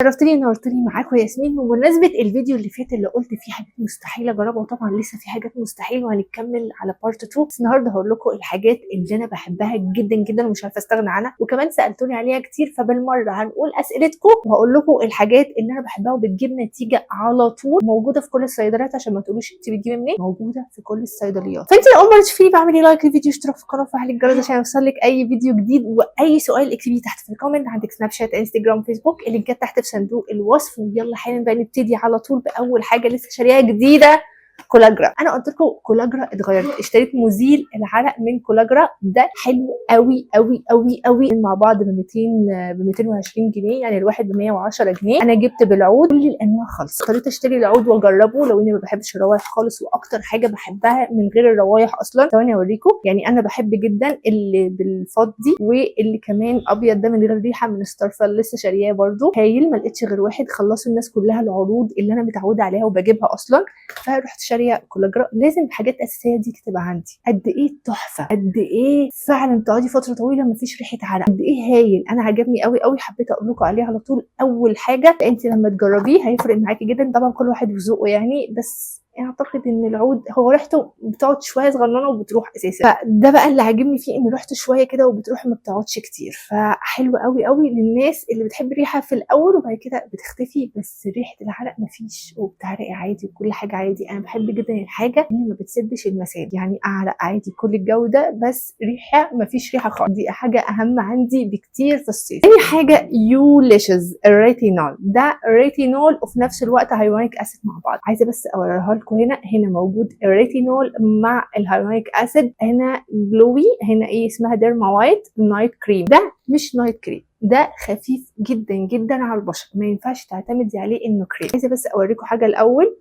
شرفتني نورتني معاكم ياسمين. بمناسبه الفيديو اللي فات اللي قلت فيه حاجات مستحيل اجربها، وطبعا لسه في حاجات مستحيل وهنكمل على بارت 2. بس النهارده هقول لكم الحاجات اللي انا بحبها جدا جدا ومش عارفه استغنى عنها، وكمان سالتوني عليها كتير، فبالمره هنقول اسئلتكم وهقول لكم الحاجات اللي انا بحبها وبتجيب نتيجه على طول. موجوده في كل الصيدليات، عشان ما تقولوش انت بتجيبي منين، موجوده في كل الصيدليات. فانت لو اول مره تشوفيني بعمل ايه؟ لايك للفيديو، اشتراك في القناه، وفعل الجرس عشان يوصلك اي فيديو جديد. واي سؤال اكتبيه تحت في الكومنت. عندك سناب شات، انستجرام، فيسبوك، اللينكات تحت في صندوق الوصف. ويلا حالا بقى نبتدي على طول باول حاجه لسه شاريها جديده، كولاجرا. انا قلت لكم كولاجرا اتغيرت، اشتريت مزيل العرق من كولاجرا. ده حلو قوي قوي قوي قوي. مع بعض ب 220 جنيه، يعني الواحد ب 110 جنيه. انا جبت بالعود كل الانواع خالص. اضطريت اشتري العود واجربه، لو اني ما بحبش الروايح خالص، واكتر حاجه بحبها من غير الروايح اصلا. ثواني اوريكم. يعني انا بحب جدا اللي بالفضي، واللي كمان ابيض ده من غير ريحه من ستارفل، لسه شارياه برده هايل. ما لقيتش غير واحد، خلصوا الناس كلها العروض اللي انا متعوده عليها وبجيبها اصلا، فرحت شاريه كولاجرا. لازم الحاجات الاساسيه دي تبقى عندي. قد ايه تحفه، قد ايه فعلا تقعدي فتره طويله مفيش ريحه عرق، قد ايه هايل. انا عجبني قوي قوي، حبيت اقول لكم عليه على طول. اول حاجه انت لما تجربيه هيفرق معاكي جدا. طبعا كل واحد وذوقه يعني، بس اعتقد ان العود هو ريحته بتقعد شويه صغننه وبتروح اساسا. فده بقى اللي عاجبني فيه، ان ريحته شويه كده وبتروح، ما بتقعدش كتير. فحلو قوي قوي للناس اللي بتحب الريحه في الاول وبعد كده بتختفي، بس ريحه العرق مفيش، وبتعرقي عادي وكل حاجه عادي. انا بحب جدا الحاجه اللي ما بتسدش المسام، يعني اعرق عادي كل الجو ده، بس ريحه مفيش ريحه خالص. دي حاجه اهم عندي بكتير في الصيف. تاني حاجه يوليشز الريتينول. ده ريتينول وفي نفس الوقت هيلورونيك اسيد مع بعض. عايزه بس اوريها لكم. هنا موجود الريتينول مع الهيلورونيك اسيد. هنا جلوي، هنا ايه اسمها ديرما وايت نايت كريم. ده مش نايت كريم، ده خفيف جدا جدا على البشره، ما ينفعش تعتمدي عليه انه كريم. عايزه بس اوريكم حاجه الاول.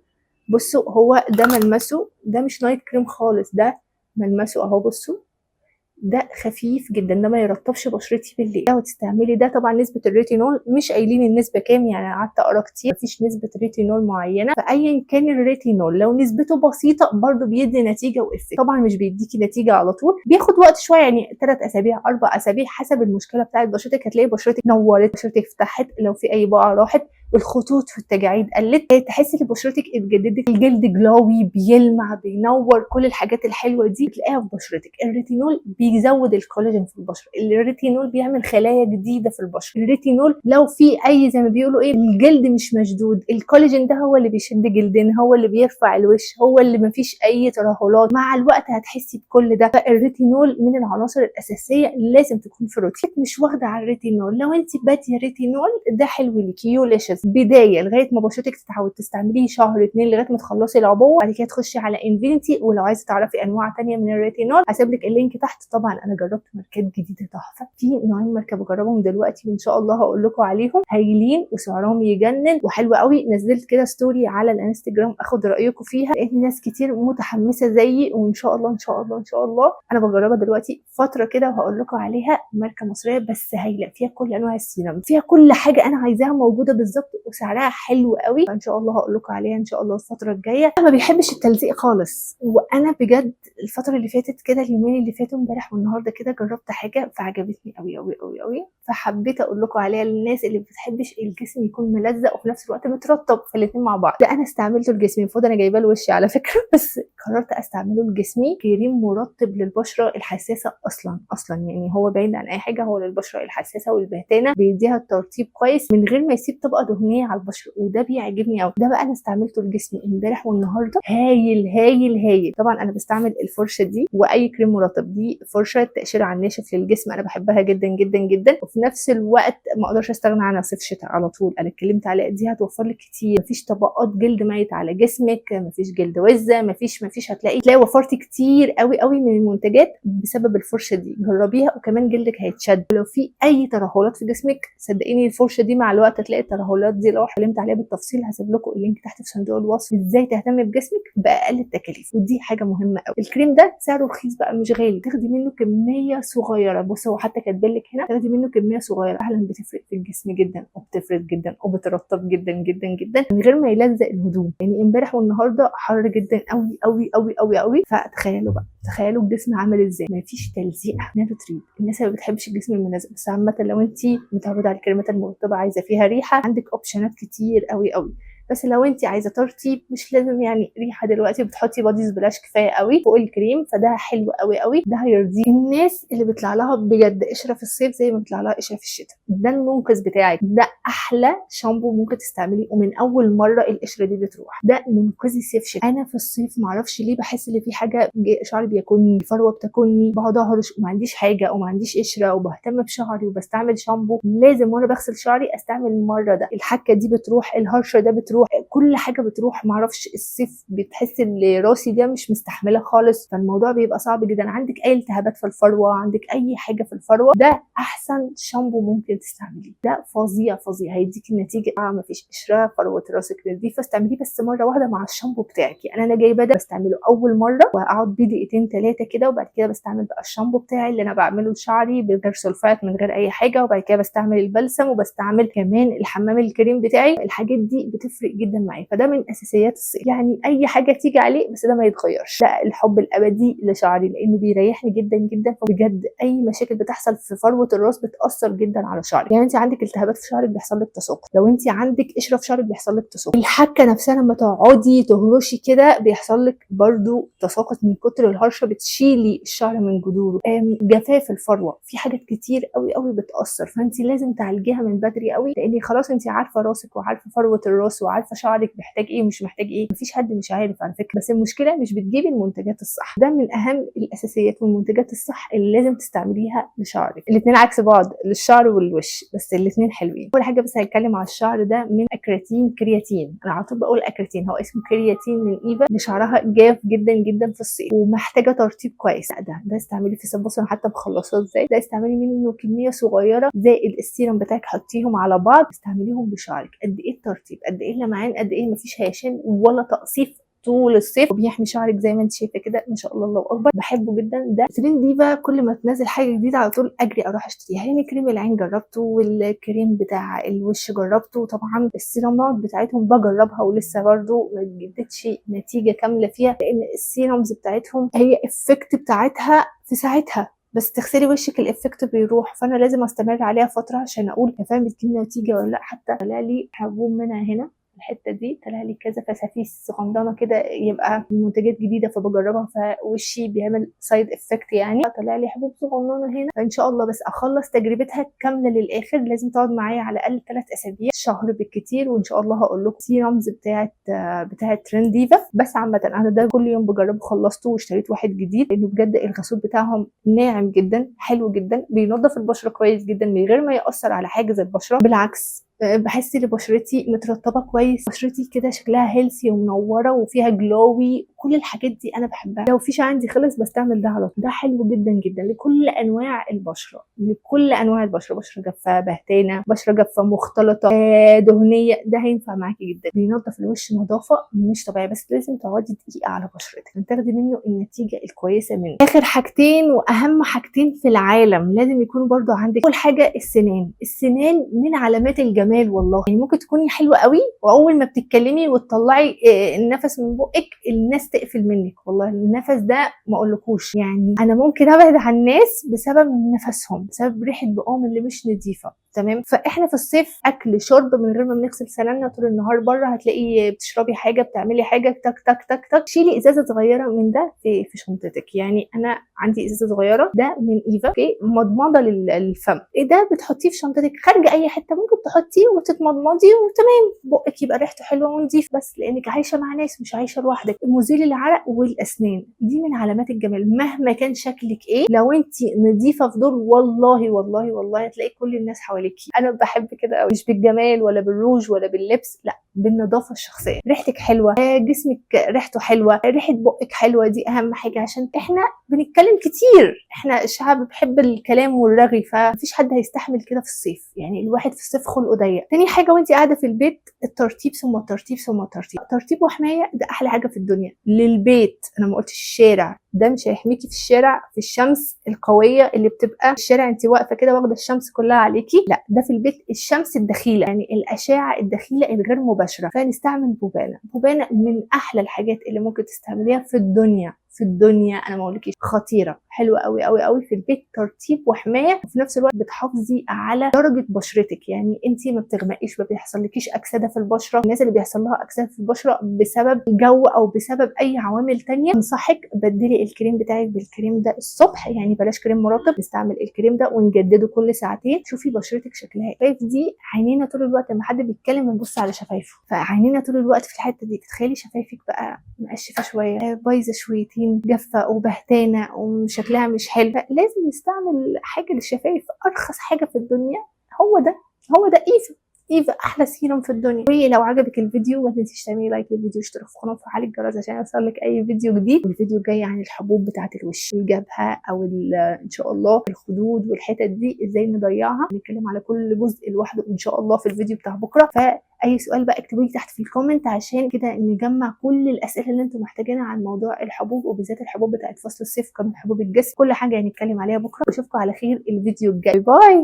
بصوا، هو ده ملمسه، ده مش نايت كريم خالص، ده ملمسه اهو. بصوا ده خفيف جدا، ده ما يرطبش بشرتي بالليل. لو تستعملي ده، طبعا نسبه الريتينول مش قايلين النسبه كام، يعني قعدت اقرا كتير مفيش نسبه ريتينول معينه. فايا كان الريتينول لو نسبته بسيطه برده بيدي نتيجه وافكت. طبعا مش بيديكي نتيجه على طول، بياخد وقت شويه، يعني 3 اسابيع 4 اسابيع حسب المشكله بتاعت بشرتك. هتلاقي بشرتك نورت، بشرتك فتحت، لو في اي بقعه راحت، الخطوط في التجاعيد قلت، تحسي ان بشرتك اتجددت، الجلد جلوي بيلمع بينور، كل الحاجات الحلوه دي بتلاقيها في بشرتك. الريتينول بيزود الكولاجين في البشره، الريتينول بيعمل خلايا جديده في البشره. الريتينول لو في اي زي ما بيقولوا ايه، الجلد مش مشدود، الكولاجين ده هو اللي بيشد جلدنا، هو اللي بيرفع الوش، هو اللي مفيش اي ترهلات. مع الوقت هتحسي بكل ده. فالريتينول من العناصر الاساسيه، لازم تكون في روتينك. مش واخده على الريتينول، لو انت باديه ريتينول ده حلو ليكي. يوليشز بدايه لغايه ما بشرتك تتعود تستعمليه شهر 2 لغايه ما تخلصي العبوه. بعد كده تخشي على انفينيتي. ولو عايزه تعرفي انواع تانية من الريتينول هسيب لك اللينك تحت. طبعا انا جربت ماركات جديده تحفه، في نوعين ماركه بجربهم دلوقتي وان شاء الله هقول لكم عليهم، هايلين وسعرهم يجنن وحلو قوي. نزلت كده ستوري على الانستجرام اخد رايكم فيها، لقيت ناس كتير متحمسه زيي، وان شاء الله ان شاء الله ان شاء الله انا بجربها دلوقتي فتره كده وهقول لكم عليها. ماركه مصريه بس هايله، فيها كل انواع السيرم، فيها كل حاجه انا عايزاها موجوده بالظبط، وسعرها حلو قوي. فان شاء الله هقول لكم عليها ان شاء الله الفتره الجايه. انا ما بيحبش التلزيق خالص، وانا بجد الفتره اللي فاتت كده، اليومين اللي فاتوا امبارح والنهارده كده، جربت حاجه فعجبتني قوي قوي قوي قوي، فحبيت اقول لكم عليها للناس اللي ما بتحبش الجسم يكون ملزق وفي نفس الوقت مترطب، فالاثنين مع بعض. ده انا استعملته لجسمي، المفروض انا جايباه لوشي على فكره بس قررت استعمله لجسمي. كريم مرطب للبشره الحساسه اصلا يعني هو بعيد عن اي حاجه، هو للبشره الحساسه والبهتانه، بيديها الترطيب كويس من غير ما يسيب طبقه دهنيه على البشره، وده بيعجبني قوي. ده بقى انا استعملته لجسمي امبارح والنهارده، هايل هايل هايل. طبعا انا بستعمل الفرشه دي واي كريم مرطب. دي فرشه تقشير على الناشف للجسم، انا بحبها جدا جدا جدا، وفي نفس الوقت ما اقدرش استغنى عنها صيف شتاء على طول. انا اتكلمت عليها، دي هتوفر لك كتير، مفيش طبقات جلد ميت على جسمك، مفيش جلد وزه، مفيش هتلاقي وفرتي كتير قوي قوي من المنتجات بسبب الفرشه دي. جربيها وكمان جلدك هيتشد. لو في اي ترهلات في جسمك صدقيني الفرشه دي مع الوقت هتلاقي الترهلات دي. لو اتكلمت عليها بالتفصيل هسيب لكم اللينك تحت في صندوق الوصف، ازاي تهتمي بجسمك باقل التكاليف، ودي حاجه مهمه قوي. الكريم ده سعره رخيص بقى، مش غالي، تاخدي منه كميه صغيره. بص هو حتى كاتبين لك هنا تاخدي منه كميه صغيره، فعلا بتفرق في الجسم جدا، وبتفرق جدا وبترطب جدا جدا جدا من غير ما يلزق الهدوم. يعني امبارح والنهارده حر جدا قوي قوي قوي قوي قوي، فتخيلوا بقى، تخيلوا الجسم عامل ازاي، مفيش تلزيقه. نانو تريد الناس اللي ما بتحبش الجسم الملزق، بس عامه لو انت متعوده على الكريمات المرطبه عايزه فيها ريحه، عندك اوبشنات كتير قوي قوي. بس لو انت عايزه ترطيب مش لازم يعني ريحه دلوقتي، بتحطي بادي سبلاش كفايه قوي فوق الكريم، فده حلو قوي قوي، ده هيرضي الناس اللي بيطلع لها بجد قشره في الصيف زي ما بيطلع لها قشره في الشتاء. ده المنقذ بتاعك، ده احلى شامبو ممكن تستعمليه ومن اول مره القشره دي بتروح. ده منقذي صيف شتاء. انا في الصيف معرفش ليه بحس ان في حاجه شعري بياكلني، الفروه بتاكلني، بقعد اهرش وما عنديش حاجه وما عنديش قشره وبهتم بشعري وبستعمل شامبو، لازم وانا بغسل شعري استعمل المره ده. الحكه دي بتروح، الهرشه ده بتروح، كل حاجه بتروح. معرفش الصيف بتحس ان راسي ده مش مستحمله خالص، فالموضوع بيبقى صعب جدا. عندك اي التهابات في الفروه، عندك اي حاجه في الفروه، ده احسن شامبو ممكن تستعمليه. ده فظيع فظيع، هيديكي النتيجه. مفيش قشره، فروه راسك نظيفه، استعمليه بس مره واحده مع الشامبو بتاعك. يعني انا جايبه ده بستعمله اول مره واقعد بيه دقيقتين 3 كده، وبعد كده بستعمل بقى الشامبو بتاعي اللي انا بعمله لشعري من غير سلفات من غير اي حاجه، وبعد كده بستعمل البلسم وبستعمل كمان الحمام الكريم بتاعي. الحاجات دي بتفرق جدا معايا، فده من اساسيات الصيف. يعني اي حاجه تيجي عليه بس ده ما يتغيرش، ده الحب الابدي لشعري لانه بيريحني جدا جدا. فبجد اي مشاكل بتحصل في فروه الراس بتاثر جدا على شعرك. يعني انت عندك التهابات في شعرك بيحصل لك تساقط، لو انت عندك قشره في شعرك بيحصل لك تساقط، الحكه نفسها لما تقعدي تهرشي كده بيحصل لك برضو تساقط من كتر الهرشه، بتشيلي الشعر من جذوره. جفاف الفروه، في حاجات كتير قوي قوي بتاثر، فانت لازم تعالجيها من بدري قوي، لان خلاص انت عارفه راسك وعارفه فروه الراس وعارفه شعرك محتاج ايه ومش محتاج ايه. مفيش حد مش عارف على فكره، بس المشكله مش بتجيبي المنتجات الصح. ده من اهم الاساسيات والمنتجات الصح اللي لازم تستعمليها لشعرك. الاثنين عكس بعض، للشعر والوش، بس الاثنين حلوين. اول حاجه بس هنتكلم على الشعر، ده من اكراتين كرياتين. انا على طول بقول اكراتين، هو اسمه كرياتين من ايفا، لشعرها جاف جدا جدا في الصيف ومحتاجه ترطيب كويس. لا ده استعملي في الصيف. بصوا انا حتى مخلصاه ازاي. ده استعملي منه كميه صغيره زائد السيرم بتاعك، حطيهم على بعض استعمليهم لشعرك. قد ايه الترطيب، قد ايه اللمعان، قد ايه مفيش هيشان ولا تقصيف طول الصيف، وبيحمي شعرك زي ما انت شايفه كده ما شاء الله الله اكبر. بحبه جدا. ده ترين ديفا كل ما تنزل حاجه جديده على طول اجري اروح اشتريها. يعني كريم العين جربته، والكريم بتاع الوش جربته، طبعا السيرامات بتاعتهم بجربها ولسه برضو ما ادتش نتيجه كامله فيها، لان السيرامز بتاعتهم هي افكت بتاعتها في ساعتها، بس تغسلي وشك الافكت بيروح. فانا لازم استمر عليها فتره عشان اقول يا فاهم بتجيب نتيجه ولا لا. حتى طلع لي حبوب منها هنا الحته دي، طلع لي كذا فسافيس صغننه كده، يبقى منتجات جديده فبجربها فوشي بيعمل سايد افكت. يعني طلع لي حبوب صغننه هنا، فان شاء الله بس اخلص تجربتها كامله للاخر. لازم تقعد معايا على الاقل 3 اسابيع، شهر بالكتير، وان شاء الله هقول لكم سيرمز بتاعت ترين ديفا. بس عامه انا ده كل يوم بجربه، خلصته واشتريت واحد جديد لانه بجد الغسول بتاعهم ناعم جدا، حلو جدا، بينظف البشره كويس جدا من غير ما ياثر على حاجز البشره. بالعكس بحس ان بشرتي مترطبه كويس، بشرتي كده شكلها هيلثي ومنوره وفيها جلوي، كل الحاجات دي انا بحبها. لو فيش عندي خلص بستعمل ده على طول. ده حلو جدا جدا لكل انواع البشره، لكل انواع البشره، بشره جافه، بهتانه، بشره جافه مختلطه، دهنيه، ده هينفع معاكي جدا. بينظف الوش نظافه مش طبيعيه، بس لازم تقعدي دقيقه على بشرتك عشان تاخدي منه النتيجه الكويسه منه. اخر حاجتين واهم حاجتين في العالم لازم يكونوا برضو عندك. اول حاجه السنان. السنان من علامات الجمال والله. يعني ممكن تكوني حلوه قوي واول ما بتتكلمي وتطلعي النفس من بقك الناس تقفل منك. والله النفس ده ما اقولكوش، يعني انا ممكن ابعد عن الناس بسبب نفسهم، بسبب ريحه بقهم اللي مش نظيفه. تمام. فاحنا في الصيف اكل شرب من غير ما بنغسل سناننا طول النهار، بره هتلاقي بتشربي حاجه، بتعملي حاجه، تك تك تك تك. شيلي ازازه صغيره من ده في شنطتك. يعني انا عندي ازازه صغيره ده من ايفا، في مضمضه للفم. ايه ده بتحطيه في شنطتك خارجه اي حته، ممكن تحطيه وتتمضمضي وتمام، بقك يبقى ريحته حلوه ونظيف، بس لانك عايشه مع ناس مش عايشه لوحدك. مزيل العرق والاسنان دي من علامات الجمال، مهما كان شكلك ايه، لو انت نظيفه في دول والله والله والله هتلاقي كل الناس حواليكي. انا بحب كده قوي، مش بالجمال ولا بالروج ولا باللبس، لا بالنظافه الشخصيه. ريحتك حلوه، جسمك ريحته حلوه، ريحه بقك حلوه، دي اهم حاجه. عشان احنا بنتكلم كتير، احنا شعب بيحب الكلام والرغي، فمفيش حد هيستحمل كده في الصيف. يعني الواحد في الصيف خلقه ضيق. تاني حاجه وانت قاعده في البيت، الترطيب ثم الترطيب ثم الترطيب. ترطيب وحمايه ده احلى حاجه في الدنيا للبيت. انا ما قلتش الشارع، ده مش هيحميكي في الشارع في الشمس القويه اللي بتبقى في الشارع انت واقفه كده واخده الشمس كلها عليكي، لا ده في البيت الشمس الدخيله، يعني الاشعه الدخيله الغير مباشره. فنستعمل بوبانا. بوبانا من احلى الحاجات اللي ممكن تستعمليها في الدنيا في الدنيا، انا ما اقولكيش خطيره، حلوه قوي قوي قوي في البيت، ترطيب وحمايه، وفي نفس الوقت بتحافظي على درجه بشرتك. يعني انت ما بتغمقيش، ما بيحصلكيش اكسده في البشره. الناس اللي بيحصل لها اكسده في البشره بسبب الجو او بسبب اي عوامل تانية، انصحك بدلي الكريم بتاعك بالكريم ده الصبح، يعني بلاش كريم مرطب، نستعمل الكريم ده ونجدده كل ساعتين. شوفي بشرتك شكلها ايه. دي عينينا طول الوقت لما حد بيتكلم بنبص على شفايفه، فعينينا طول الوقت في الحته دي. تخيلي شفايفك بقى مقشفه شويه، بايظه شويتين، جافه وبهتانه وشكلها مش حلو، لازم نستعمل حاجه للشفايف. ارخص حاجه في الدنيا هو ده، هو ده ايفا احلى سيروم في الدنيا. ولو عجبك الفيديو ما تنسيش تعملي لايك للفيديو، اشترك في القناه وفعلي الجرس عشان يوصلك اي فيديو جديد. والفيديو جاي عن الحبوب بتاعه الوش، الجبهه او ان شاء الله الخدود والحتت دي ازاي نضيعها. هنتكلم على كل جزء لوحده ان شاء الله في الفيديو بتاع بكره. فاي سؤال بقى اكتبوا لي تحت في الكومنت عشان كده نجمع كل الاسئله اللي انتم محتاجينها عن موضوع الحبوب، وبالذات الحبوب بتاعه فصل الصيف، كمان حبوب الجسم، كل حاجه هنتكلم عليها بكره. اشوفكم على خير الفيديو الجاي. باي.